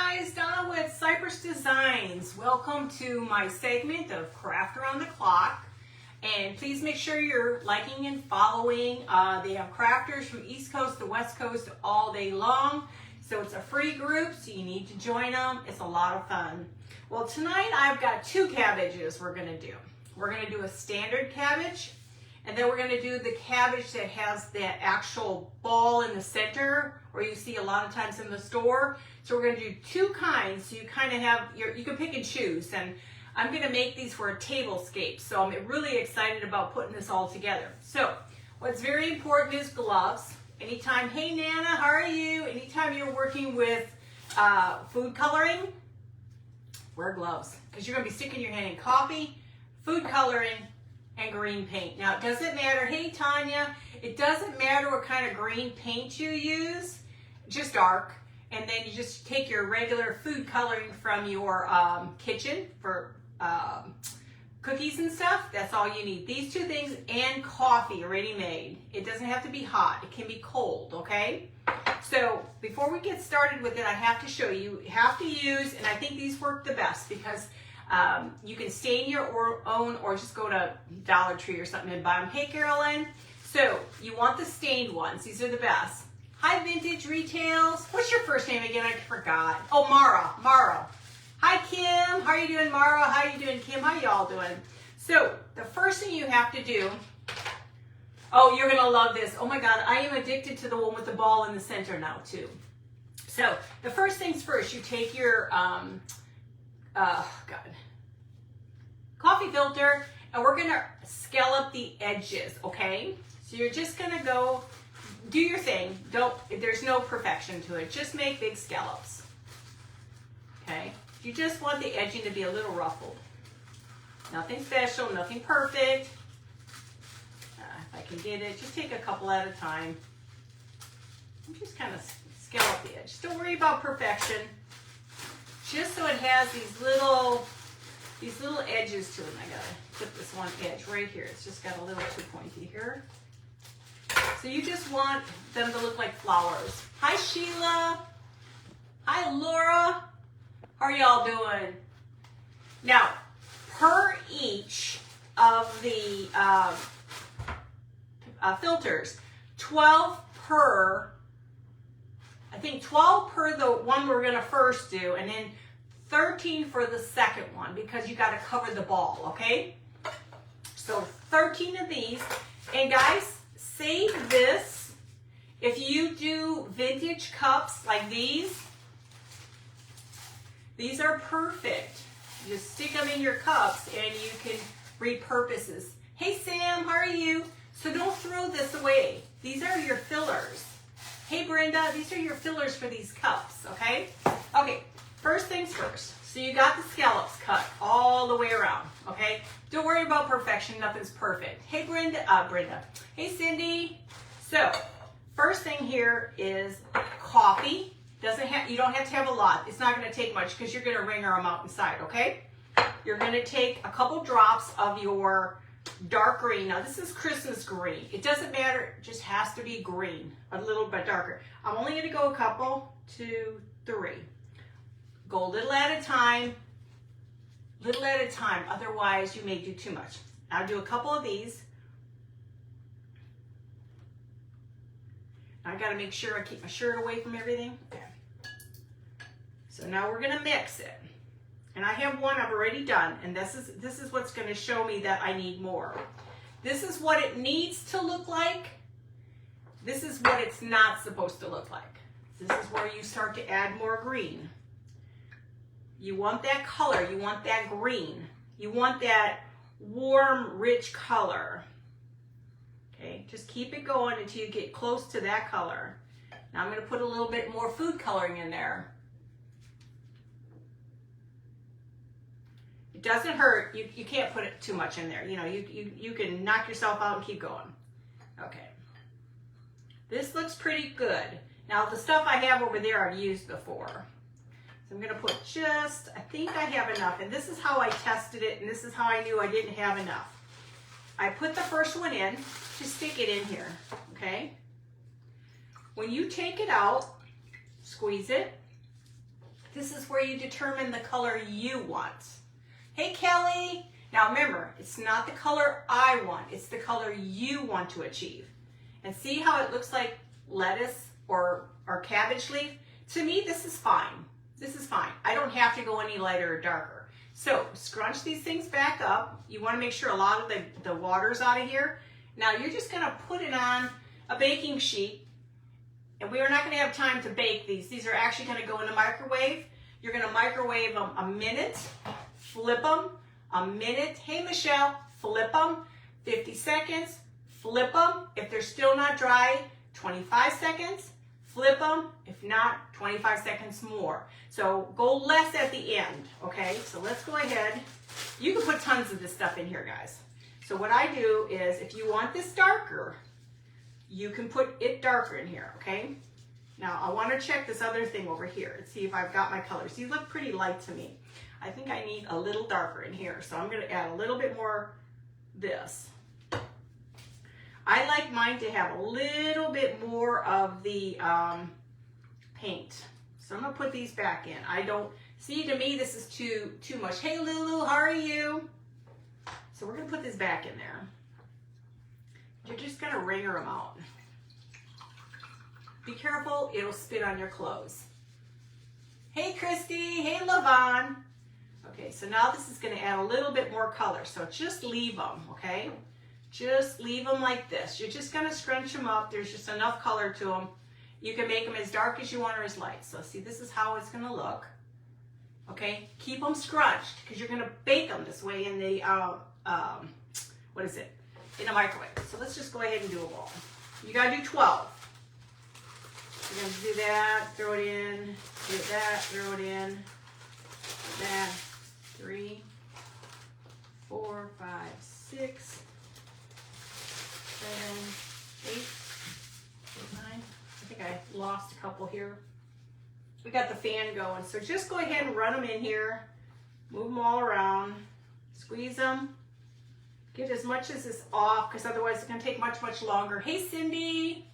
guys, Donna with Cypress Designs. Welcome to my segment of Craft Around the Clock. And please make sure you're liking and following. They have crafters from East Coast to West Coast all day long. So it's a free group, so you need to join them. It's a lot of fun. Well, tonight I've got two cabbages we're gonna do. We're gonna do a standard cabbage, and then we're gonna do the cabbage that has that actual ball in the center, or you see a lot of times in the store. So we're gonna do two kinds, so you kind of have, you can pick and choose. And I'm gonna make these for a table scape, so I'm really excited about putting this all together. So what's very important is gloves. Anytime, hey Nana, how are you? Anytime you're working with food coloring, wear gloves, because you're gonna be sticking your hand in coffee, food coloring, and green paint. Now it doesn't matter, hey Tanya, it doesn't matter what kind of green paint you use, just dark. And then you just take your regular food coloring from your kitchen for cookies and stuff. That's all you need. These two things and coffee already made. It doesn't have to be hot. It can be cold, okay? So before we get started with it, I have to show you, you have to use, and I think these work the best because you can stain your own or just go to Dollar Tree or something and buy them. Hey Carolyn, so you want the stained ones. These are the best. Hi Vintage Retails. What's your first name again? I forgot. Oh, Mara. Hi Kim. How are you doing, Mara? How are you doing, Kim? How y'all doing? So the first thing you have to do, oh, you're gonna love this. Oh my God, I am addicted to the one with the ball in the center now too. So the first things first, you take your coffee filter, and we're gonna scallop the edges, okay? So you're just gonna go do your thing. There's no perfection to it. Just make big scallops. Okay? You just want the edging to be a little ruffled. Nothing special, nothing perfect. If I can get it, just take a couple at a time. And just kind of scallop the edge. Don't worry about perfection. Just so it has these little edges to it. I gotta put this one edge right here. It's just got a little too pointy here. So you just want them to look like flowers. Hi Sheila. Hi Laura. How are y'all doing? Now, per each of the filters, 12 per the one we're gonna first do, and then 13 for the second one, because you gotta cover the ball, okay? So 13 of these, and guys, save this. If you do vintage cups like these are perfect. You just stick them in your cups and you can repurpose this. Hey Sam, how are you? So don't throw this away. These are your fillers. Hey Brenda, these are your fillers for these cups, okay? Okay, first things first. So you got the scallops cut all the way around, okay? Don't worry about perfection, nothing's perfect. Hey Brenda. Hey Cindy. So, first thing here is coffee. You don't have to have a lot. It's not gonna take much because you're gonna wringer them out inside, okay? You're gonna take a couple drops of your dark green. Now this is Christmas green. It doesn't matter, it just has to be green, a little bit darker. I'm only gonna go a couple, 2, 3. Go a little at a time, otherwise you may do too much. I'll do a couple of these. I gotta make sure I keep my shirt away from everything. Okay. So now we're gonna mix it. And I have one I've already done, and this is what's gonna show me that I need more. This is what it needs to look like. This is what it's not supposed to look like. This is where you start to add more green. You want that color, you want that green. You want that warm, rich color. Okay, just keep it going until you get close to that color. Now I'm gonna put a little bit more food coloring in there. It doesn't hurt, you can't put it too much in there. You know, you can knock yourself out and keep going. Okay, this looks pretty good. Now the stuff I have over there I've used before. So I'm gonna put I think I have enough, and this is how I tested it, and this is how I knew I didn't have enough. I put the first one in, just stick it in here, okay? When you take it out, squeeze it, This is where you determine the color you want. Hey, Kelly. Now remember, it's not the color I want, it's the color you want to achieve. And see how it looks like lettuce or cabbage leaf? To me, this is fine. This is fine. I don't have to go any lighter or darker. So scrunch these things back up. You want to make sure a lot of the water's out of here. Now you're just going to put it on a baking sheet. And we are not going to have time to bake these. These are actually going to go in the microwave. You're going to microwave them a minute, flip them, a minute. Hey, Michelle, flip them, 50 seconds, flip them. If they're still not dry, 25 seconds, flip them. If not, 25 seconds more. So go less at the end, okay? So let's go ahead. You can put tons of this stuff in here, guys. So what I do is, if you want this darker, you can put it darker in here, okay? Now I want to check this other thing over here and see if I've got my colors. These look pretty light to me. I think I need a little darker in here, so I'm going to add a little bit more this. I like mine to have a little bit more of the paint. So I'm going to put these back in. I don't, see, to me this is too much. Hey Lulu, how are you? So we're going to put this back in there. You're just going to wringer them out. Be careful, it'll spit on your clothes. Hey Christy, hey Lavon. Okay, so now this is going to add a little bit more color. So just leave them, okay? Just leave them like this. You're just going to scrunch them up. There's just enough color to them. You can make them as dark as you want or as light. So see, this is how it's going to look. Okay, keep them scrunched because you're going to bake them this way in the, what is it? In a microwave. So let's just go ahead and do them all. You got to do 12. You're going to do that, throw it in, do that, throw it in, that, 3, 4, 5, 6, 7, 8, 9. I think I lost a couple here. We got the fan going, so just go ahead and run them in here, move them all around, squeeze them, get as much as this off, because otherwise it's going to take much, much longer. Hey Cindy!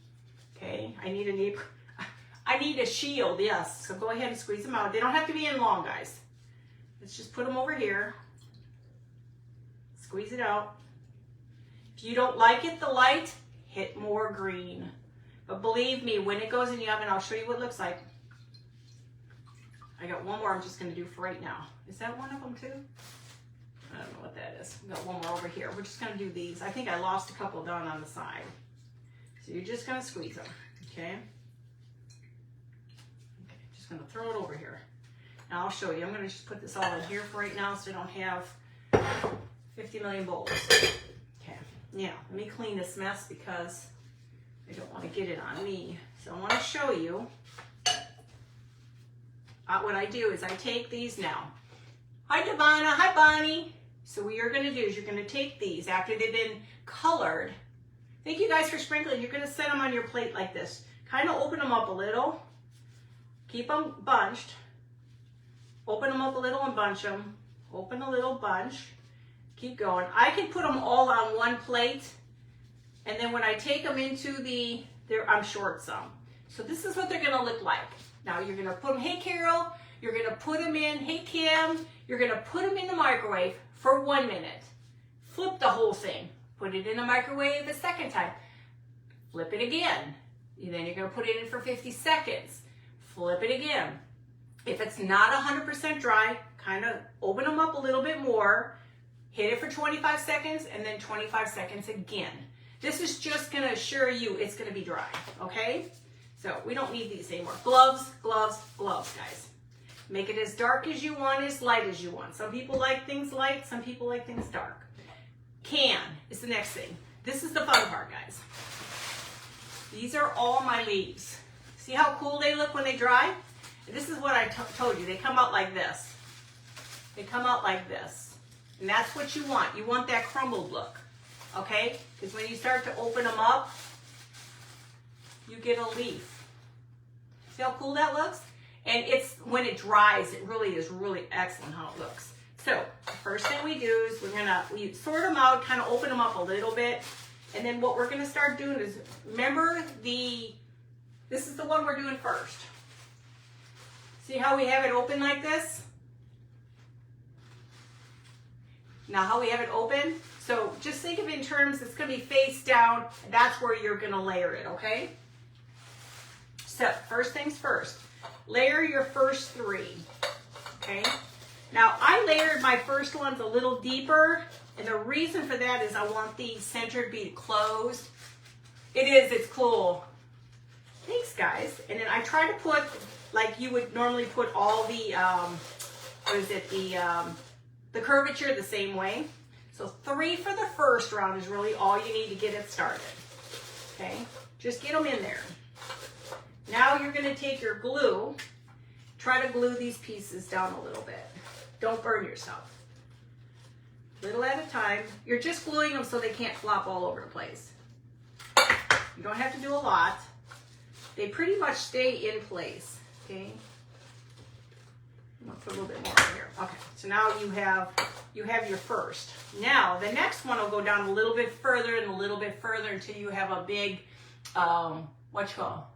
Okay, I need a shield, yes, so go ahead and squeeze them out. They don't have to be in long, guys. Let's just put them over here. Squeeze it out. If you don't like it, the light, hit more green. But believe me, when it goes in the oven, I'll show you what it looks like. I got one more I'm just going to do for right now. Is that one of them too? I don't know what that is. We got one more over here. We're just going to do these. I think I lost a couple down on the side. So you're just going to squeeze them, okay? Okay, just going to throw it over here. Now I'll show you. I'm going to just put this all in here for right now so I don't have 50 million bowls. Okay, now let me clean this mess because I don't want to get it on me. So I want to show you what I do is I take these now. Hi Devonna, hi Bonnie. So what you're going to do is you're going to take these after they've been colored. Thank you guys for sprinkling. You're going to set them on your plate like this. Kind of open them up a little. Keep them bunched. Open them up a little and bunch them. Open a little bunch. Keep going. I can put them all on one plate. And then when I take them into I'm short some. So this is what they're going to look like. Now you're going to put them, hey Carol, you're going to put them in, hey Kim, you're going to put them in the microwave for 1 minute. Flip the whole thing. Put it in the microwave a second time. Flip it again. And then you're going to put it in for 50 seconds. Flip it again. If it's not 100% dry, kind of open them up a little bit more. Hit it for 25 seconds and then 25 seconds again. This is just going to assure you it's going to be dry, okay? So we don't need these anymore. Gloves, gloves, gloves, guys. Make it as dark as you want, as light as you want. Some people like things light, some people like things dark. Can is the next thing. This is the fun part, guys. These are all my leaves. See how cool they look when they dry? This is what I told you. They come out like this. They come out like this. And that's what you want. You want that crumbled look. Okay? Because when you start to open them up, you get a leaf. See how cool that looks? And it's when it dries, it really is really excellent how it looks. So the first thing we do is we sort them out, kind of open them up a little bit. And then what we're going to start doing is, remember this is the one we're doing first. See how we have it open like this? Now how we have it open? So just think of it in terms, it's going to be face down. That's where you're going to layer it, okay? So first things first, layer your first 3, okay? Now I layered my first ones a little deeper, and the reason for that is I want the center to be closed. It is, it's cool. Thanks guys. And then I try to put, like you would normally put all the, the curvature the same way. So 3 for the first round is really all you need to get it started. Okay, just get them in there. Now you're going to take your glue, try to glue these pieces down a little bit. Don't burn yourself. Little at a time. You're just gluing them so they can't flop all over the place. You don't have to do a lot. They pretty much stay in place. Okay. I'm gonna put a little bit more in here. Okay, so now you have your first. Now the next one will go down a little bit further and a little bit further until you have a big, what you call?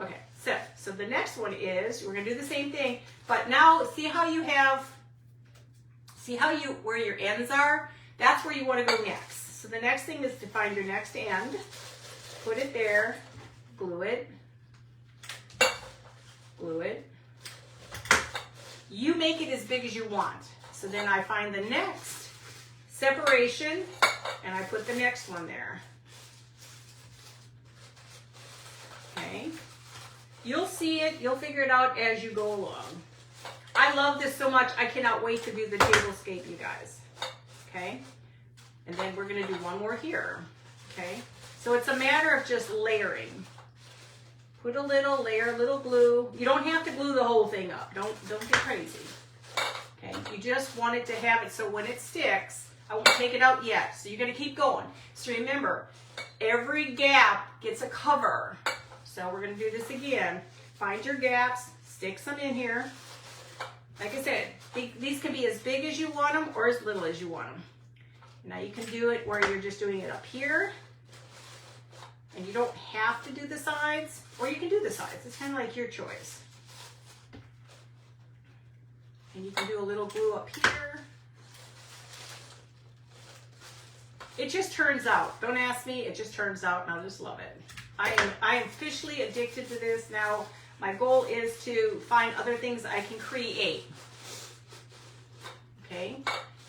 Okay, so the next one is, we're gonna do the same thing, but now see how you have, where your ends are? That's where you wanna go next. So the next thing is to find your next end, put it there, glue it, glue it. You make it as big as you want. So then I find the next separation and I put the next one there. Okay. You'll see it, you'll figure it out as you go along. I love this so much, I cannot wait to do the tablescape, you guys. Okay. And then we're gonna do one more here. Okay. So it's a matter of just layering. Put a little, layer a little glue. You don't have to glue the whole thing up. Don't get crazy. Okay, you just want it to have it so when it sticks, I won't take it out yet. So you're gonna keep going. So remember, every gap gets a cover. So we're gonna do this again. Find your gaps, stick some in here. Like I said, these can be as big as you want them or as little as you want them. Now you can do it where you're just doing it up here. And you don't have to do the sides, or you can do the sides. It's kind of like your choice. And you can do a little glue up here. It just turns out. Don't ask me, it just turns out, and I just love it. I am officially addicted to this now. My goal is to find other things I can create. Okay,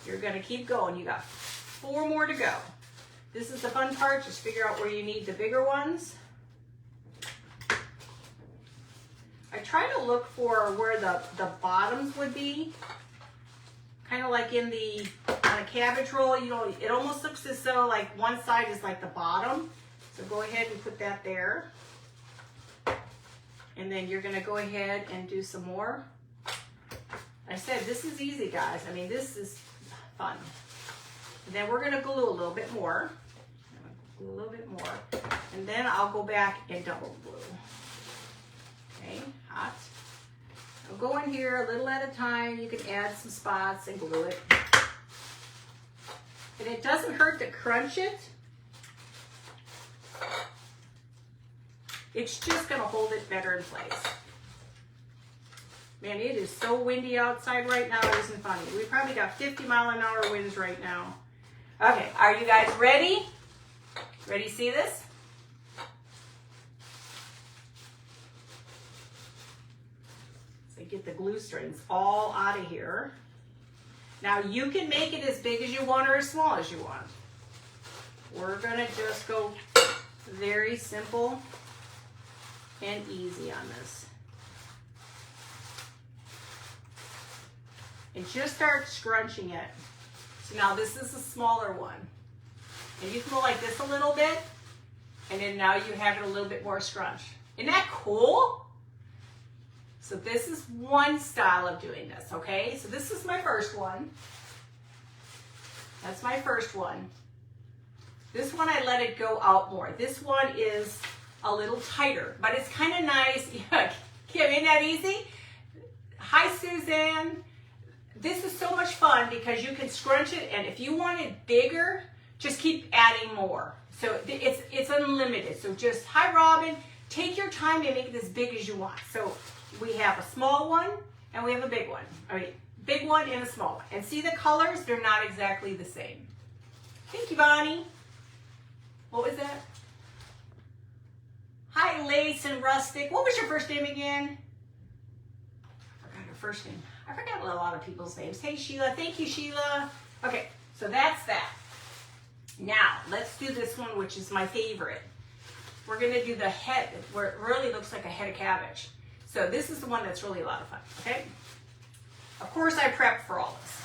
you're gonna keep going. You got 4 more to go. This is the fun part, just figure out where you need the bigger ones. I try to look for where the bottoms would be. Kind of like on a cabbage roll, you know, it almost looks as though like one side is like the bottom. So go ahead and put that there. And then you're gonna go ahead and do some more. I said, this is easy, guys. I mean, this is fun. And then we're gonna glue a little bit more. Glue a little bit more. And then I'll go back and double glue. Okay, hot. I'll go in here a little at a time. You can add some spots and glue it. And it doesn't hurt to crunch it. It's just gonna hold it better in place. Man, it is so windy outside right now, it isn't funny. We probably got 50-mile-an-hour winds right now. Okay, are you guys ready? Ready to see this? So get the glue strings all out of here. Now you can make it as big as you want or as small as you want. We're gonna just go very simple and easy on this. And just start scrunching it. So now this is a smaller one. And you can go like this a little bit, and then now you have it a little bit more scrunch. Isn't that cool? So this is one style of doing this, okay? So this is my first one. That's my first one. This one I let it go out more. This one is a little tighter, but it's kind of nice. Kim, isn't that easy? Hi, Suzanne. This is so much fun because you can scrunch it, and if you want it bigger, just keep adding more. So it's unlimited. So just, hi Robin, take your time and make it as big as you want. So we have a small one and we have a big one. All right, big one and a small one. And see the colors? They're not exactly the same. Thank you, Bonnie. What was that? Hi, Lace and Rustic. What was your first name again? I forgot her first name. I forgot a lot of people's names. Hey, Sheila. Thank you, Sheila. Okay, so that's that. Now, let's do this one, which is my favorite. We're going to do the head, where it really looks like a head of cabbage. So this is the one that's really a lot of fun, okay? Of course, I prepped for all this.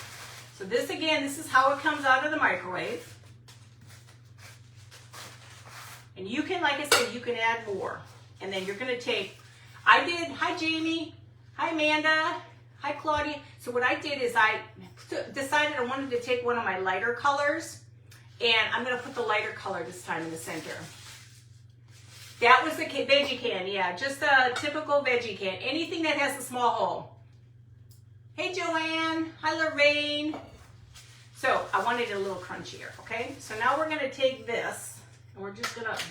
So this, again, this is how it comes out of the microwave. And you can, like I said, you can add more. And then you're going to take, hi, Jamie. Hi, Amanda. Hi, Claudia. So what I did is I decided I wanted to take one of my lighter colors. And I'm going to put the lighter color this time in the center. That was the veggie can, yeah, just a typical veggie can. Anything that has a small hole. Hey, Joanne. Hi, Lorraine. So I wanted it a little crunchier, okay? So now we're going to take this, and we're just going to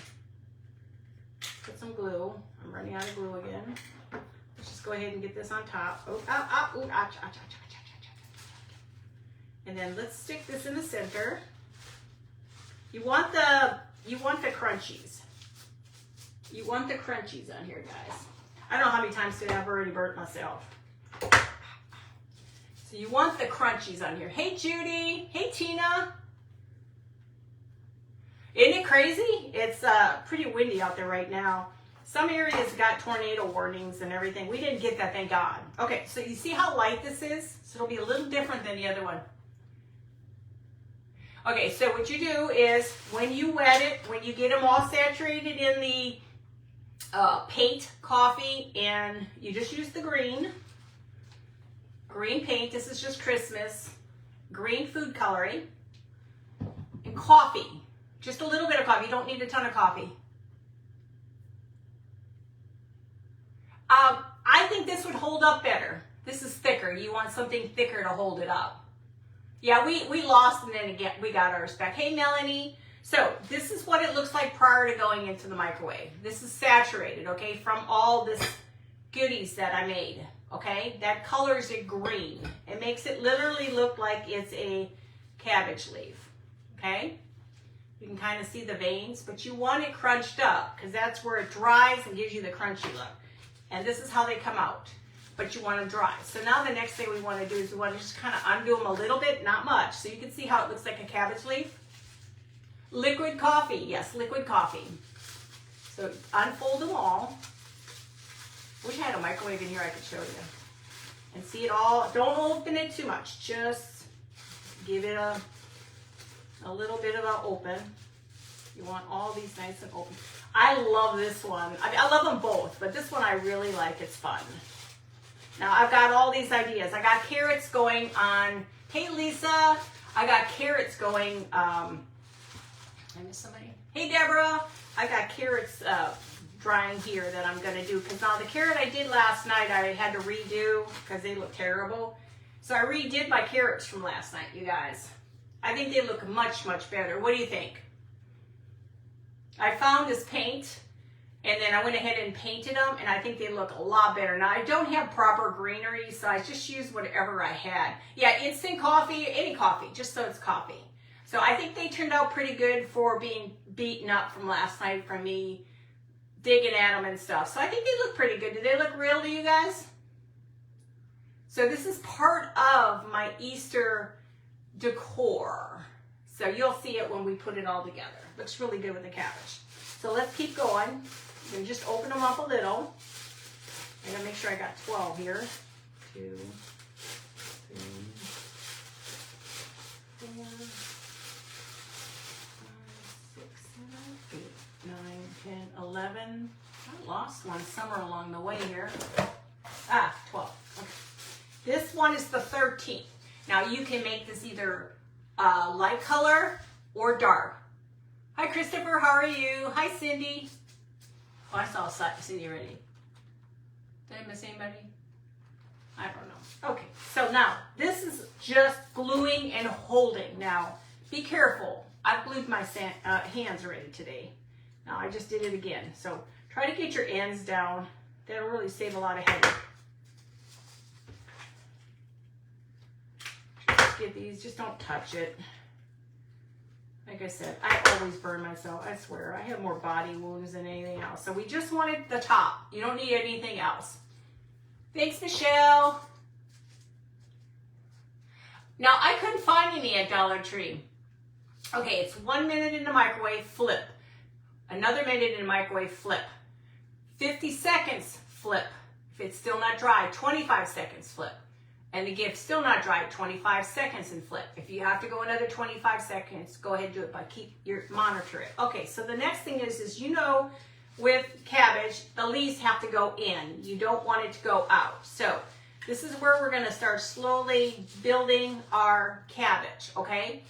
put some glue. I'm running out of glue again. Let's just go ahead and get this on top. Oh, ouch, ouch, ouch, ouch, ouch, ouch. And then let's stick this in the center. You want the crunchies. You want the crunchies on here, guys. I don't know how many times today I've already burnt myself. So you want the crunchies on here. Hey, Judy. Hey, Tina. Isn't it crazy? It's pretty windy out there right now. Some areas got tornado warnings and everything. We didn't get that, thank God. Okay, so you see how light this is? So it'll be a little different than the other one. Okay, so what you do is when you wet it, when you get them all saturated in the paint coffee, and you just use the green paint. This is just Christmas. Green food coloring. And coffee. Just a little bit of coffee. You don't need a ton of coffee. I think this would hold up better. This is thicker. You want something thicker to hold it up. Yeah, we lost and then again we got ours back. Hey, Melanie. So this is what it looks like prior to going into the microwave. This is saturated, okay, from all this goodies that I made, okay? That colors it green. It makes it literally look like it's a cabbage leaf, okay? You can kind of see the veins, but you want it crunched up because that's where it dries and gives you the crunchy look. And this is how they come out, but you want them dry. So now the next thing we want to do is we want to just kind of undo them a little bit, not much. So you can see how it looks like a cabbage leaf. Liquid coffee, yes, liquid coffee. So unfold them all. Wish I had a microwave in here I could show you. And see it all. Don't open it too much. Just give it a little bit of an open. You want all these nice and open. I love this one. I love them both, but this one I really like. It's fun. Now I've got all these ideas. I got carrots going on. Hey, Lisa. I got carrots going. I missed somebody. Hey, Deborah. I got carrots drying here that I'm going to do. Because now the carrot I did last night, I had to redo because they look terrible. So I redid my carrots from last night, you guys. I think they look much, much better. What do you think? I found this paint, and then I went ahead and painted them, and I think they look a lot better. Now, I don't have proper greenery, so I just used whatever I had. Yeah, instant coffee, any coffee, just so it's coffee. So I think they turned out pretty good for being beaten up from last night from me digging at them and stuff. So I think they look pretty good. Do they look real to you guys? So this is part of my Easter decor. So you'll see it when we put it all together. Looks really good with the cabbage. So let's keep going. You can just open them up a little. I'm gonna make sure I got 12 here. 2, 3, 4, 5, 6, 7, 8, 9, 10, 11. I lost one somewhere along the way here. 12. Okay. This one is the 13th. Now you can make this either light color or dark. Hi, Christopher. How are you? Hi, Cindy. Oh, I saw Cindy already. Did I miss anybody? I don't know. Okay, so now this is just gluing and holding. Now, be careful. I've glued my hands already today. Now I just did it again. So try to get your ends down. That'll really save a lot of headache. Just get these, just don't touch it. Like I said, I always burn myself, I swear. I have more body wounds than anything else. So we just wanted the top. You don't need anything else. Thanks, Michelle. Now, I couldn't find any at Dollar Tree. Okay, it's 1 minute in the microwave, flip. Another minute in the microwave, flip. 50 seconds, flip. If it's still not dry, 25 seconds, flip. And again, if it's still not dry, 25 seconds and flip. If you have to go another 25 seconds, go ahead and do it, but monitor it. Okay, so the next thing is you know, with cabbage, the leaves have to go in. You don't want it to go out. So this is where we're gonna start slowly building our cabbage, okay?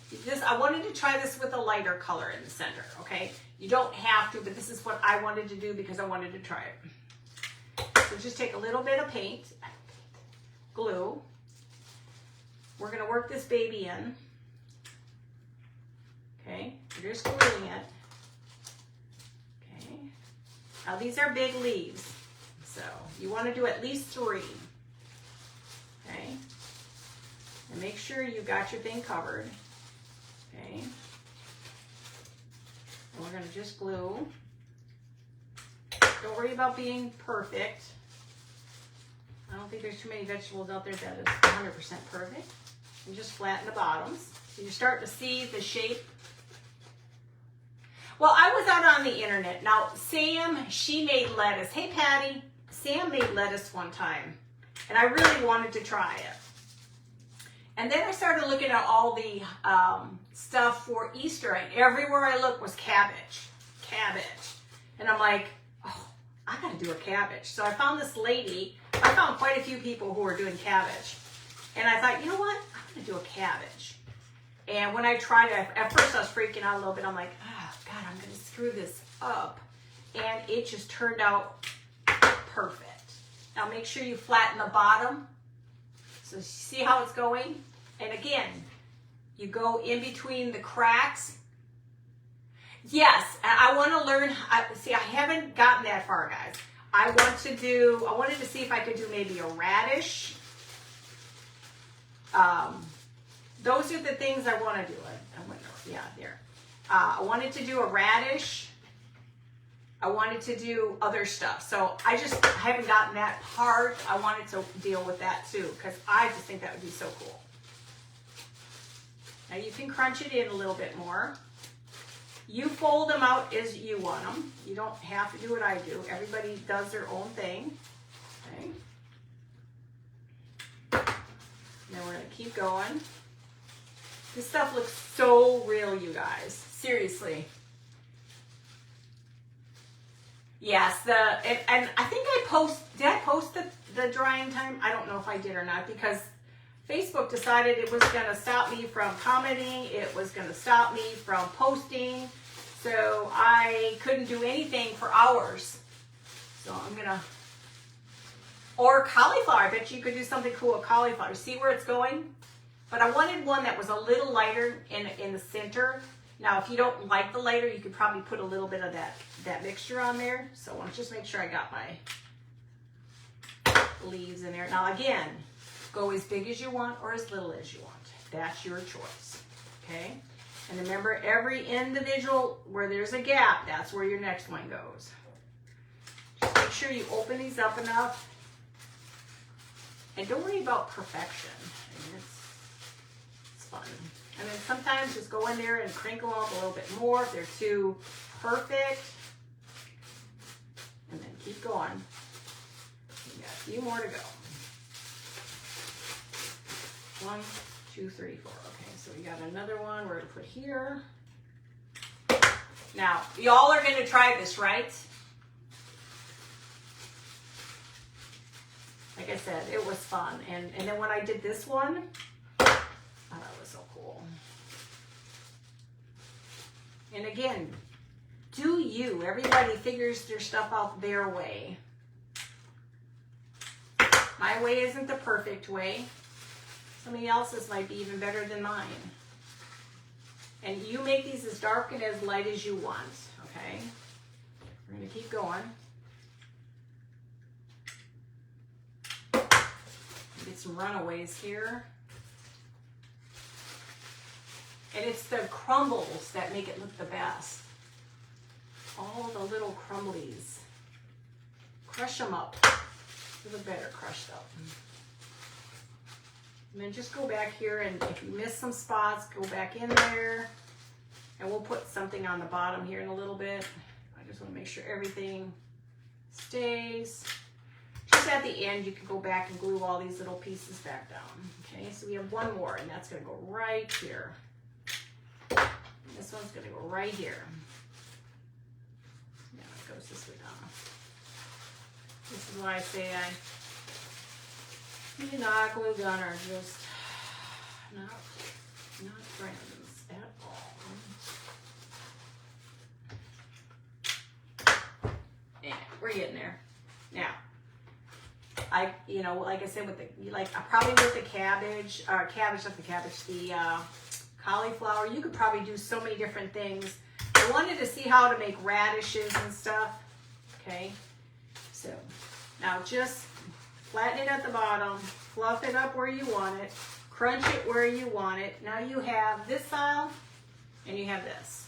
I wanted to try this with a lighter color in the center, okay? You don't have to, but this is what I wanted to do because I wanted to try it. So just take a little bit of paint, glue. We're gonna work this baby in, okay? You're just gluing it, okay? Now these are big leaves, so you wanna do at least 3. Okay, and make sure you got your thing covered. Okay, and we're going to just glue. Don't worry about being perfect. I don't think there's too many vegetables out there that is 100% perfect. And just flatten the bottoms. So you're starting to see the shape. Well, I was out on the internet. Now, Sam, she made lettuce. Hey, Patty. Sam made lettuce one time. And I really wanted to try it. And then I started looking at all the stuff for Easter, and everywhere I looked was cabbage. And I'm like, oh, I gotta do a cabbage. So I found this lady, I found quite a few people who were doing cabbage. And I thought, you know what, I'm gonna do a cabbage. And when I tried it, at first I was freaking out a little bit. I'm like, oh God, I'm gonna screw this up. And it just turned out perfect. Now make sure you flatten the bottom. So see how it's going? And again, you go in between the cracks. Yes, I want to learn. See, I haven't gotten that far, guys. I wanted to see if I could do maybe a radish. Those are the things I want to do. Yeah, there. I wanted to do a radish. I wanted to do other stuff. So I haven't gotten that part. I wanted to deal with that too, because I just think that would be so cool. Now you can crunch it in a little bit more. You fold them out as you want them. You don't have to do what I do. Everybody does their own thing. Okay. Now we're gonna keep going. This stuff looks so real, you guys. Seriously. Yes, and I think did I post the drying time? I don't know if I did or not, because Facebook decided it was gonna stop me from commenting, it was gonna stop me from posting, so I couldn't do anything for hours. So or cauliflower, I bet you could do something cool with cauliflower. See where it's going? But I wanted one that was a little lighter in the center. Now, if you don't like the lighter, you could probably put a little bit of that mixture on there. So I want to just make sure I got my leaves in there. Now, again, go as big as you want or as little as you want. That's your choice, okay? And remember, every individual, where there's a gap, that's where your next one goes. Just make sure you open these up enough. And don't worry about perfection. I mean, it's fun. And then sometimes just go in there and crinkle up a little bit more if they're too perfect. And then keep going. We got a few more to go. 1, 2, 3, 4. Okay, so we got another one we're gonna put here. Now, y'all are gonna try this, right? Like I said, it was fun. And then when I did this one, I thought it was so cool. And again, do you. Everybody figures their stuff out their way. My way isn't the perfect way. Somebody else's might be even better than mine. And you make these as dark and as light as you want, okay? keep going. Get some runaways here. And it's the crumbles that make it look the best. All the little crumblies. Crush them up. A little better crushed up. And then just go back here, and if you miss some spots, go back in there. And we'll put something on the bottom here in a little bit. I just want to make sure everything stays. Just at the end, you can go back and glue all these little pieces back down. Okay, so we have one more, and that's going to go right here. And this one's going to go right here. Yeah, it goes this way down. This is why I say you're not glue gun are just not friends at all. Yeah, we're getting there. Now, like I said, probably with the cabbage, the cauliflower, you could probably do so many different things. I wanted to see how to make radishes and stuff. Okay, so now just flatten it at the bottom, fluff it up where you want it, crunch it where you want it. Now you have this style and you have this.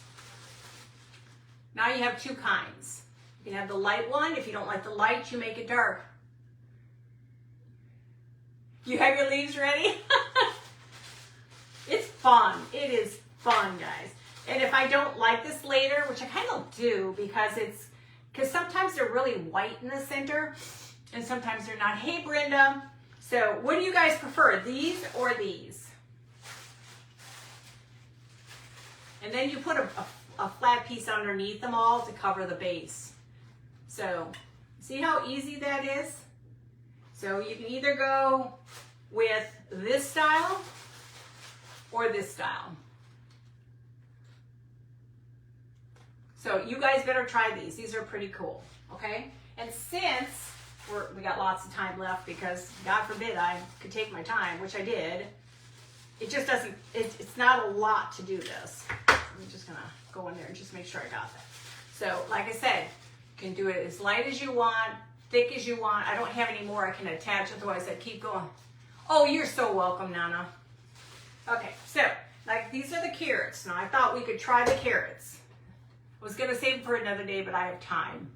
Now you have two kinds. You can have the light one. If you don't like the light, you make it dark. You have your leaves ready? It's fun. It is fun, guys. And if I don't like this later, which I kind of do because sometimes they're really white in the center and sometimes they're not. Hey, Brenda. So what do you guys prefer, these or these? And then you put a flat piece underneath them all to cover the base. So see how easy that is? So you can either go with this style or this style. So you guys better try these. These are pretty cool, okay? And since we got lots of time left, because God forbid I could take my time, which I did, it just doesn't, it's not a lot to do this. I'm just gonna go in there and just make sure I got that. So like I said, you can do it as light as you want, thick as you want. I don't have any more I can attach, otherwise I'd keep going. Oh, you're so welcome, Nana. Okay, so like these are the carrots. Now I thought we could try the carrots. I was gonna save them for another day, but I have time.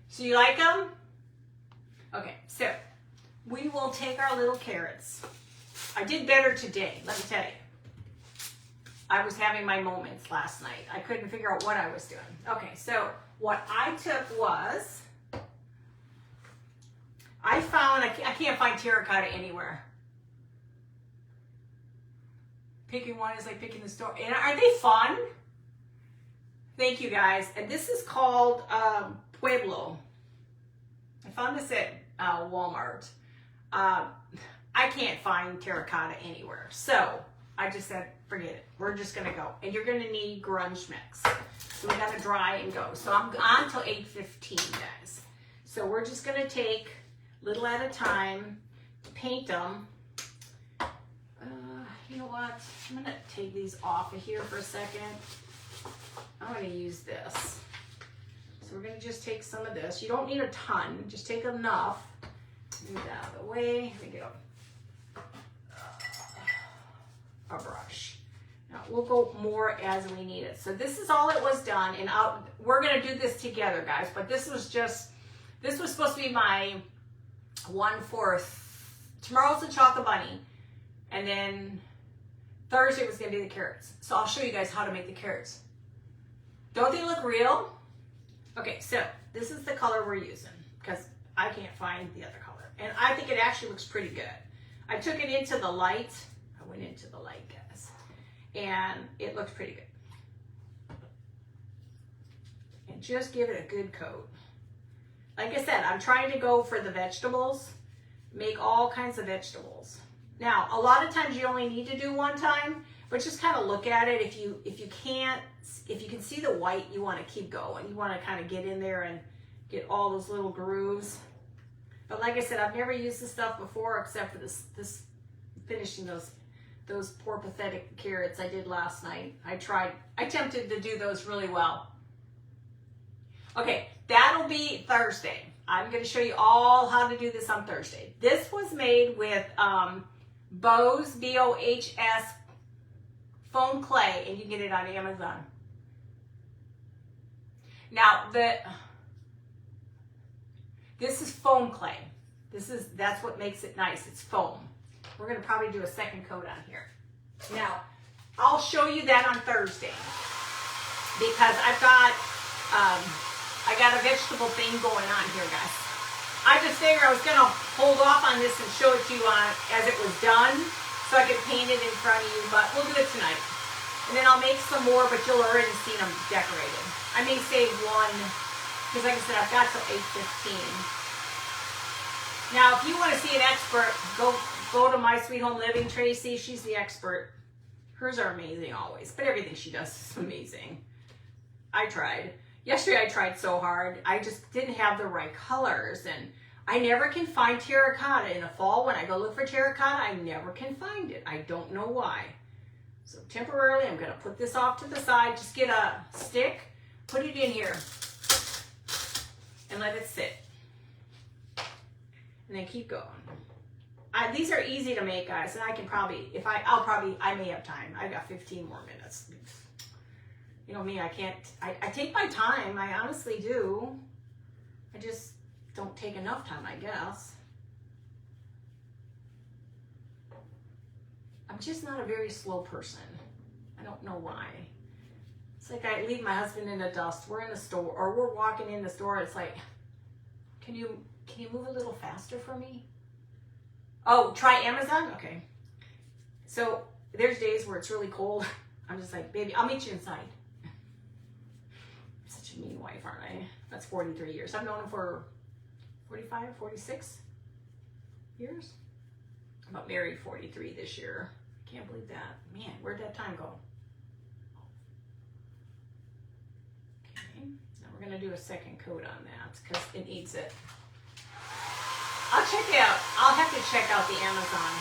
So you like them? Okay, so we will take our little carrots. I did better today, let me tell you. I was having my moments last night. I couldn't figure out what I was doing. Okay, so what I took was, I can't find terracotta anywhere. Picking one is like picking the store. And aren't they fun? Thank you, guys. And this is called Pueblo. I found this at Walmart. I can't find terracotta anywhere. So I just said, forget it. We're just going to go. And you're going to need grunge mix. So we got to dry and go. So I'm on till 8:15, guys. So we're just going to take little at a time, paint them. You know what? I'm going to take these off of here for a second. I'm going to use this. So we're going to just take some of this. You don't need a ton. Just take enough. Move that out of the way. Let me get a brush. Now we'll go more as we need it. So this is all it was done. And we're going to do this together, guys. But this was supposed to be my 1/4. Tomorrow's the chocolate bunny. And then Thursday was going to be the carrots. So I'll show you guys how to make the carrots. Don't they look real? Okay, so this is the color we're using because I can't find the other color. And I think it actually looks pretty good. I took it into the light. I went into the light, guys. And it looks pretty good. And just give it a good coat. Like I said, I'm trying to go for the vegetables. Make all kinds of vegetables. Now, a lot of times you only need to do one time, but just kind of look at it. If you can see the white, you want to keep going. You want to kind of get in there and get all those little grooves. But like I said, I've never used this stuff before except for this finishing those poor pathetic carrots I did last night. I attempted to do those really well. Okay, that'll be Thursday. I'm going to show you all how to do this on Thursday. This was made with Bohs, B-O-H-S, foam clay, and you can get it on Amazon. Now, this is foam clay. That's what makes it nice. It's foam. We're going to probably do a second coat on here. Now, I'll show you that on Thursday because I got a vegetable thing going on here, guys. I just figured I was going to hold off on this and show it to you as it was done so I could paint it in front of you, but we'll do it tonight. And then I'll make some more, but you'll already see them decorated. I may save one because, like I said, I've got till 8:15. Now, if you want to see an expert, go to My Sweet Home Living, Tracy. She's the expert. Hers are amazing always, but everything she does is amazing. I tried. Yesterday I tried so hard. I just didn't have the right colors, and I never can find terracotta. In the fall, when I go look for terracotta, I never can find it. I don't know why. So temporarily, I'm going to put this off to the side. Just get a stick, put it in here, and let it sit. And then keep going. These are easy to make, guys, and I can probably, I may have time. I got 15 more minutes. You know me, I take my time. I honestly do. I just don't take enough time, I guess. I'm just not a very slow person. I don't know why. It's like I leave my husband in the dust. We're in the store, or we're walking in the store. It's like, can you move a little faster for me? Oh, try Amazon? Okay. So there's days where it's really cold. I'm just like, baby, I'll meet you inside. I'm such a mean wife, aren't I? That's 43 years. I've known him for 45, 46 years. I'm about married 43 this year. Can't believe that. Man, where'd that time go? Okay. Now we're going to do a second coat on that because it needs it. I'll have to check out the Amazon.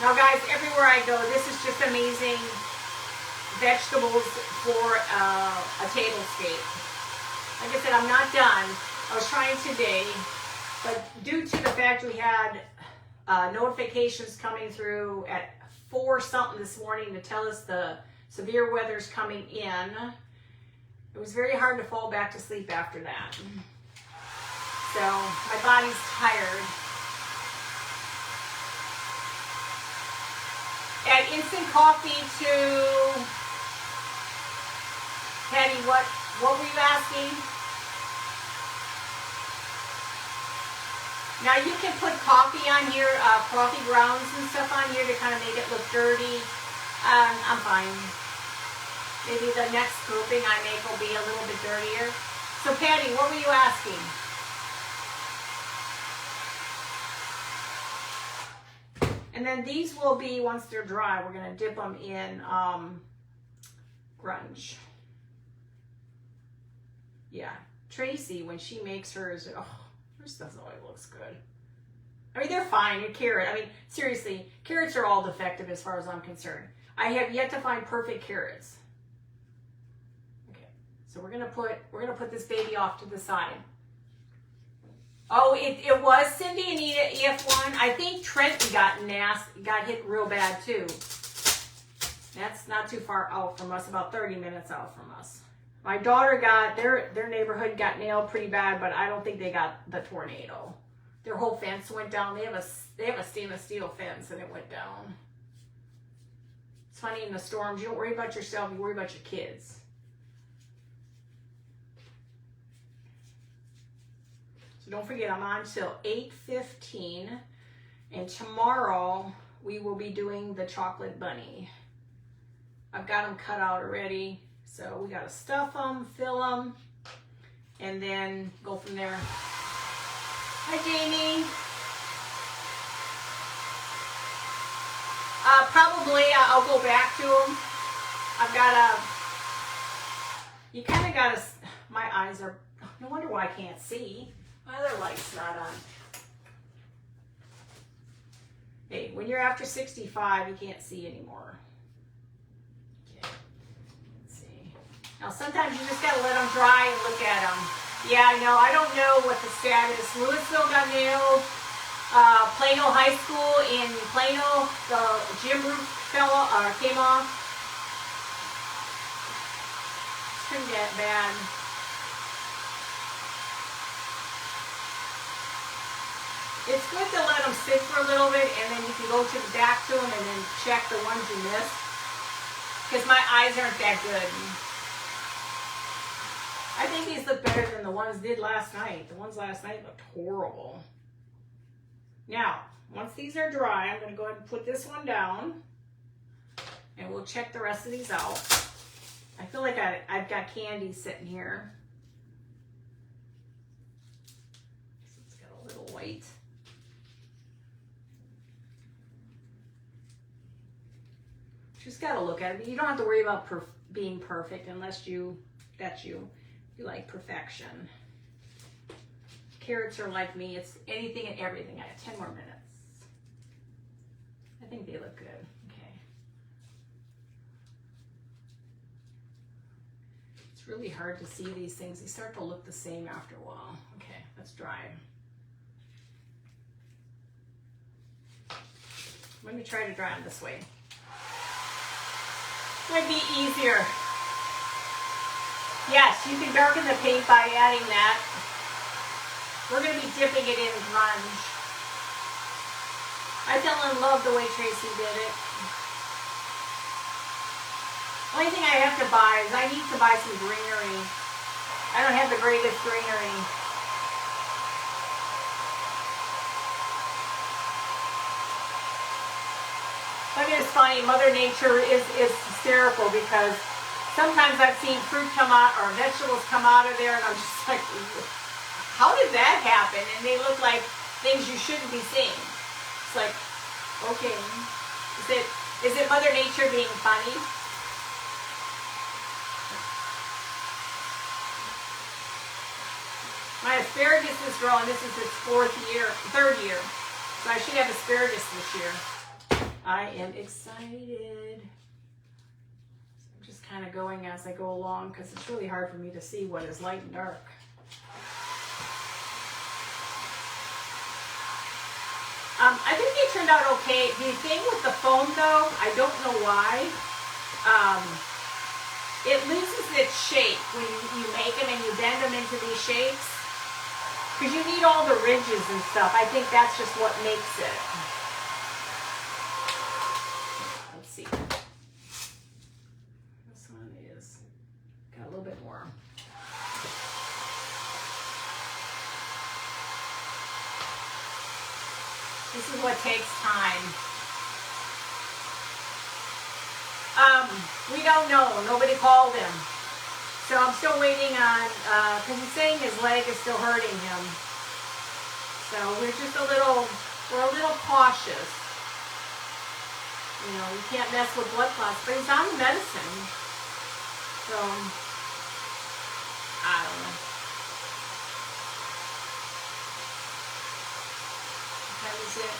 Now, guys, everywhere I go, this is just amazing vegetables for a table scape. Like I said, I'm not done. I was trying today, but due to the fact we had notifications coming through at 4 something this morning to tell us the severe weather's coming in, it was very hard to fall back to sleep after that. So my body's tired. Add instant coffee to Patty. What were you asking? Now you can put coffee on here, coffee grounds and stuff on here to kind of make it look dirty. I'm fine. Maybe the next grouping I make will be a little bit dirtier. So Patty, what were you asking? And then these will be, once they're dry, we're going to dip them in grunge. Yeah, Tracy, when she makes hers, oh, hers doesn't always looks good. I mean, they're fine. A carrot, I mean, seriously, carrots are all defective as far as I'm concerned. I have yet to find perfect carrots. Okay, so we're gonna put this baby off to the side. Oh, it was Cindy and EF1. I think Trenton got hit real bad too. That's not too far out from us, about 30 minutes out from us. My daughter got, their neighborhood got nailed pretty bad, but I don't think they got the tornado. Their whole fence went down. They have a stainless steel fence and it went down. It's funny, in the storms, you don't worry about yourself, you worry about your kids. Don't forget, I'm on till 8:15, and tomorrow we will be doing the chocolate bunny. I've got them cut out already, so we got to stuff them, fill them, and then go from there. Hi, Jamie. Probably I'll go back to them. I've got you kind of got to, my eyes are, no wonder why I can't see. My other light's not on. Hey, when you're after 65, you can't see anymore. Okay, let's see. Now sometimes you just gotta let them dry and look at them. Yeah, I know. I don't know what the status. Louisville got nailed. Plano High School in Plano, the gym roof came off. It's pretty bad. It's good to let them sit for a little bit, and then you can go back to them and then check the ones you missed. Because my eyes aren't that good. I think these look better than the ones did last night. The ones last night looked horrible. Now, once these are dry, I'm going to go ahead and put this one down. And we'll check the rest of these out. I feel like I've got candy sitting here. It's got a little white. Just got to look at it. You don't have to worry about being perfect unless you like perfection. Carrots are like me. It's anything and everything. I have 10 more minutes. I think they look good. Okay. It's really hard to see these things. They start to look the same after a while. Okay, let's dry. Let me try to dry them this way. Might be easier. Yes, you can darken the paint by adding that. We're going to be dipping it in grunge. I fell in love the way Tracy did it. Only thing I have to buy is I need to buy some greenery. I don't have the greatest greenery. I mean, it's funny, Mother Nature is hysterical because sometimes I've seen fruit come out or vegetables come out of there and I'm just like, how did that happen? And they look like things you shouldn't be seeing. It's like, okay, is it Mother Nature being funny? My asparagus is growing. This is its third year. So I should have asparagus this year. I am excited. I'm just kind of going as I go along because it's really hard for me to see what is light and dark. I think they turned out okay. The thing with the foam though, I don't know why. It loses its shape when you make them and you bend them into these shapes. Because you need all the ridges and stuff. I think that's just what makes it. Let's see. This one is got a little bit more. This is what takes time. We don't know. Nobody called him. So I'm still waiting on, because he's saying his leg is still hurting him. So we're a little cautious. You know, we can't mess with blood clots, but he's on medicine. So, I don't know. That was it.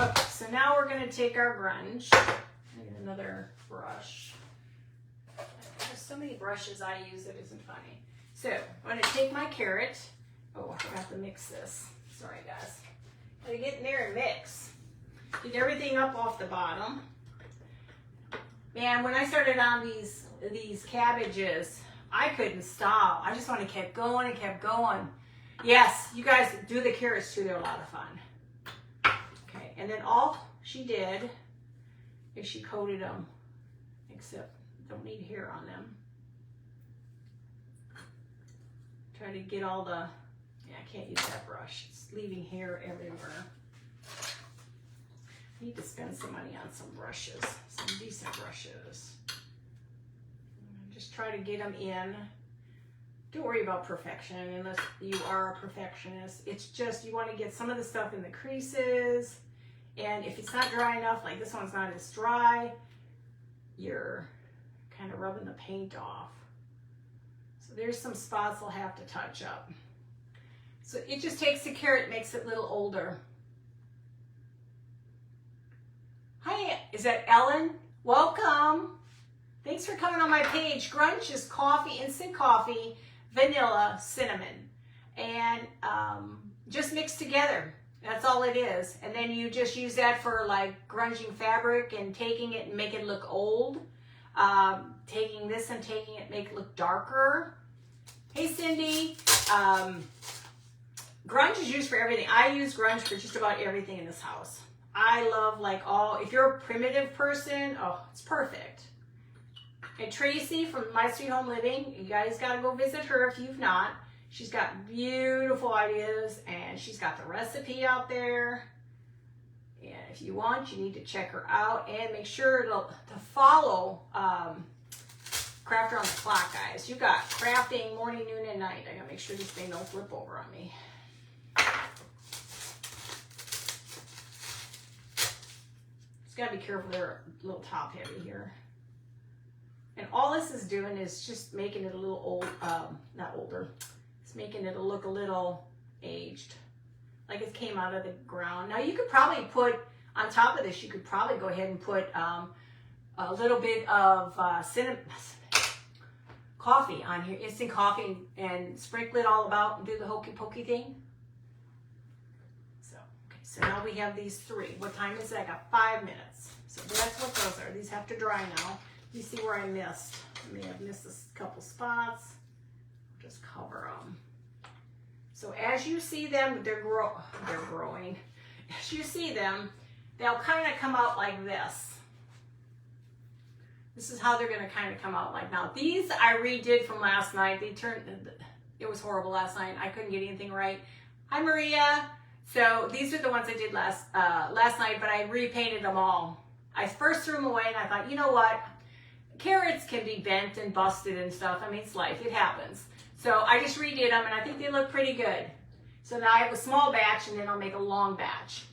Okay, so now we're going to take our grunge. I get another brush. There's so many brushes I use, it isn't funny. So, I'm going to take my carrot. Oh, I forgot to mix this. Sorry, guys. I'm going to get in there and mix. Get everything up off the bottom. Man, when I started on these cabbages, I couldn't stop. I just want to keep going and kept going. Yes, you guys do the carrots too. They're a lot of fun. Okay, and then all she did is she coated them, except don't need hair on them. Try to get all the, yeah, I can't use that brush. It's leaving hair everywhere. I need to spend some money on some brushes, some decent brushes. Just try to get them in. Don't worry about perfection unless you are a perfectionist. It's just you want to get some of the stuff in the creases. And if it's not dry enough, like this one's not as dry, you're kind of rubbing the paint off. So there's some spots I'll have to touch up. So it just takes the carrot, makes it a little older. Hi, is that Ellen? welcome. Thanks for coming on my page. Grunge is coffee, instant coffee, vanilla, cinnamon, and just mixed together. That's all it is. And then you just use that for like grunging fabric and taking it and make it look old. Taking this and taking it, make it look darker. Hey Cindy. Grunge is used for everything. I use grunge for just about everything in this house. I love like if you're a primitive person, oh, it's perfect. And Tracy from My Sweet Home Living, you guys got to go visit her if you've not. She's got beautiful ideas and she's got the recipe out there. And if you want, you need to check her out and make sure to follow Crafter on the Clock, guys. You got crafting morning, noon, and night. I gotta make sure this thing don't flip over on me. Just gotta be careful, they're a little top heavy here. And all this is doing is just making it a little old, not older. It's making it look a little aged, like it came out of the ground. Now you could probably put, on top of this, you could probably go ahead and put a little bit of cinnamon, coffee on here, instant coffee, and sprinkle it all about and do the hokey pokey thing. So, okay, so now we have these three. What time is it? I got 5 minutes. So that's what those are. These have to dry now. You see where I missed. I may have missed a couple spots. Just cover them. So as you see them, they're growing. As you see them, they'll kind of come out like this. This is how they're going to kind of come out like now. These I redid from last night. It was horrible last night. I couldn't get anything right. Hi Maria. So these are the ones I did last night, but I repainted them all. I first threw them away and I thought, you know what? Carrots can be bent and busted and stuff. I mean, it's life. It happens. So I just redid them and I think they look pretty good. So now I have a small batch and then I'll make a long batch.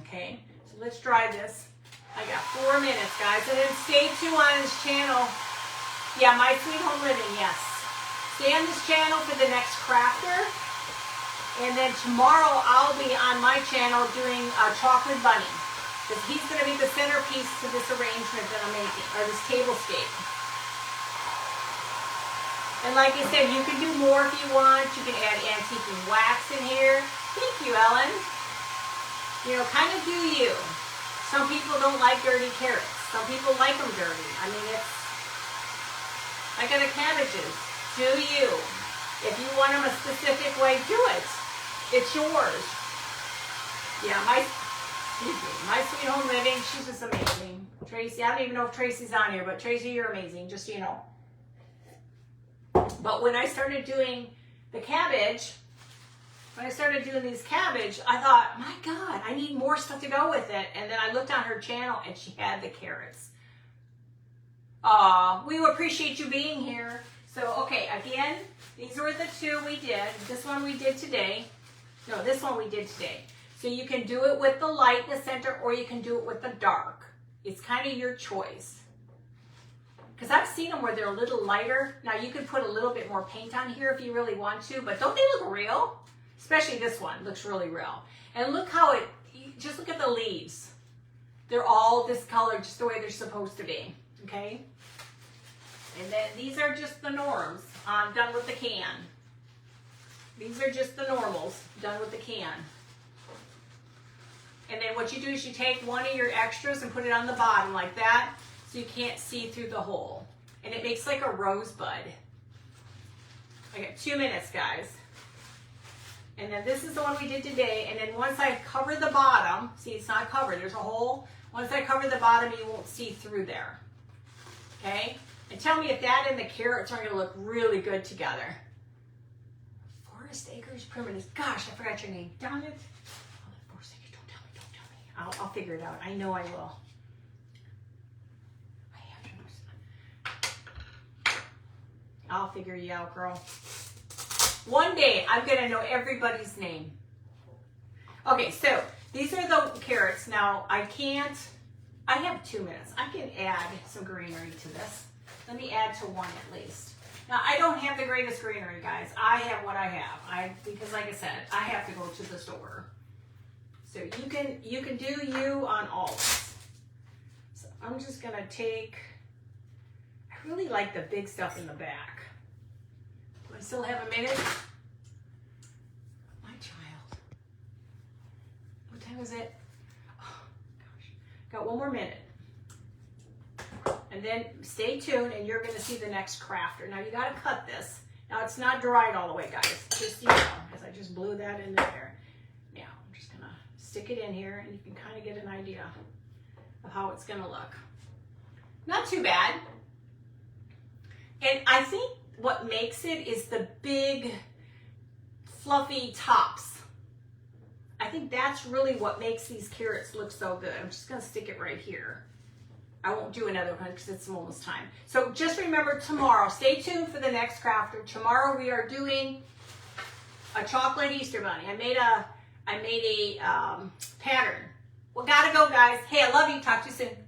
Okay, so let's dry this. I got 4 minutes, guys. And then stay tuned on this channel. Yeah, My Sweet Home Living, yes. Stay on this channel for the next crafter. And then tomorrow I'll be on my channel doing a chocolate bunny. Because he's going to be the centerpiece to this arrangement that I'm making, or this tablescape. And like I said, you can do more if you want. You can add antique and wax in here. Thank you, Ellen. You know, kind of do you. Some people don't like dirty carrots. Some people like them dirty. I mean, it's like the cabbages. Do you. If you want them a specific way, do it. It's yours. Yeah, My Sweet Home Living, she's just amazing. Tracy, I don't even know if Tracy's on here, but Tracy, you're amazing, just so you know. But when I started doing the cabbage, when I started doing these cabbage, I thought, my God, I need more stuff to go with it. And then I looked on her channel and she had the carrots. We appreciate you being here. So, okay, again, these were the two we did. This one we did today. No, this one we did today. So you can do it with the light in the center or you can do it with the dark. It's kind of your choice. Because I've seen them where they're a little lighter. Now you can put a little bit more paint on here if you really want to, but don't they look real? Especially this one looks really real. And look how just look at the leaves. They're all this color just the way they're supposed to be, okay? And then these are just the norms. I'm done with the can. These are just the normals, done with the can. And then what you do is you take one of your extras and put it on the bottom like that so you can't see through the hole. And it makes like a rosebud. I got 2 minutes, guys. And then this is the one we did today. And then once I cover the bottom, see it's not covered, there's a hole. Once I cover the bottom, you won't see through there. Okay? And tell me if that and the carrots are going to look really good together. Forest Acres Primitives. Gosh, I forgot your name. Darn it. I'll figure it out. I know I will. I'll figure you out, girl. One day, I'm going to know everybody's name. Okay, so these are the carrots. Now, I have 2 minutes. I can add some greenery to this. Let me add to one at least. Now, I don't have the greatest greenery, guys. I have what I have. Because like I said, I have to go to the store. So you can do you on all this. So I'm just gonna take, I really like the big stuff in the back. Do I still have a minute? My child. What time is it? Oh, gosh. Got one more minute. And then stay tuned and you're gonna see the next crafter. Now you gotta cut this. Now it's not dried all the way, guys. Just, you know, as I just blew that into there. Now I'm just gonna stick it in here and you can kind of get an idea of how it's gonna look. Not too bad. And I think what makes it is the big fluffy tops. I think that's really what makes these carrots look so good. I'm just gonna stick it right here. I won't do another one because it's almost time. So just remember tomorrow, stay tuned for the next crafter. Tomorrow we are doing a chocolate Easter bunny. I made a pattern. Well, gotta go, guys. Hey, I love you. Talk to you soon.